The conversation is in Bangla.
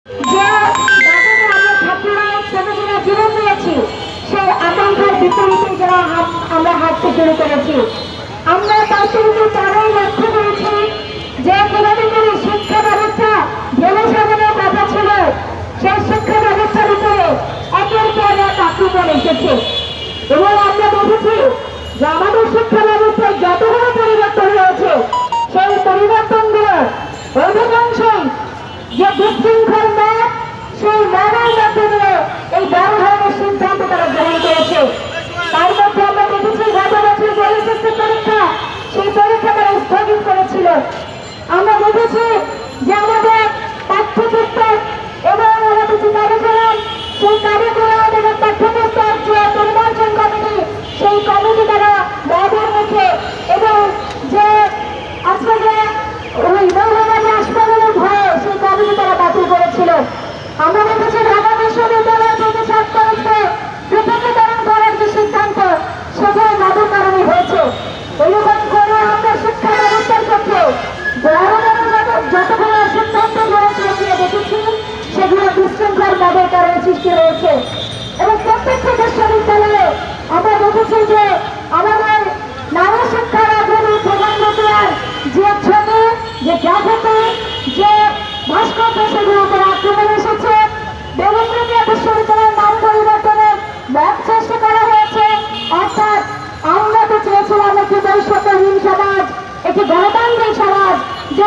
যে দাদাদের আমরা ছাত্ররা ছোটরা জীবন দিয়েছি সেই আকাঙ্ক্ষার বিপরীতে যারা আমরা হাঁটতে শুরু করেছি। আমরা তার শুরুতে তারাই লক্ষ্য করেছি যে কিভাবে করে শিক্ষা ব্যবস্থা ঢেলে সাজানোর কথা ছিল, সেই শিক্ষা ব্যবস্থার উপরে একের পর এক আক্রমণ এসেছে। এবং আমরা দেখেছি যে আমাদের শিক্ষা ব্যবস্থায় যতগুলো পরিবর্তন হয়েছে সেই পরিবর্তনগুলো অধিকাংশই যে বিশৃঙ্খল ম্যাপ, সেই ম্যাপের মাধ্যমে এই বড় ধরনের সিদ্ধান্ত তারা গ্রহণ করেছে। তার মধ্যে আমরা দেখেছি গত বছর জেএসএসসি পরীক্ষা, সেই পরীক্ষা তারা স্থগিত করেছিল। আমরা দেখেছি যে আমাদের পাঠ্যপুস্তক এবং আমাদের যে কারিকুলাম, সেই কারিকুলাম এবং পাঠ্যপুস্তক যে পরিমার্জন কমিটি, সেই কমিটি তারা ব্যবহার মুখে এবং যে আজকে যে ওই মৌলবাদী হাসপাতালের ভয়ে সেই কমিটি তারা বাতিল করেছিল। আমরা দেখেছি ঢাকা বিশ্ববিদ্যালয় থেকে ছাত্রকে পৃথকীকরণ করার যে সিদ্ধান্ত, সেটাই তাদের কারণে হয়েছে। এরকম করে আমরা শিক্ষা ব্যবস্থার ক্ষেত্রে যতগুলো সিদ্ধান্ত দেখেছি সেগুলো বিশৃঙ্খল তাদের কারণে সৃষ্টি হয়েছে। এবং প্রত্যেকটা বিশ্ববিদ্যালয়ে আমরা দেখেছি যে আমাদের নারী শিক্ষার আগ্রহী প্রধানমন্ত্রীর যে ছবি, যে জাতিতে, যে ভাস্কর্য, সেগুলোর উপর আক্রমণ এসেছে। বেগমরোকেয়া বিশ্ববিদ্যালয়ের নাম পরিবর্তনের মত সৃষ্টি করা হয়েছে। অর্থাৎ আমরা তো চেয়েছিলাম একটি বৈষম্যহীন সমাজ, একটি গণতান্ত্রিক সমাজ, যে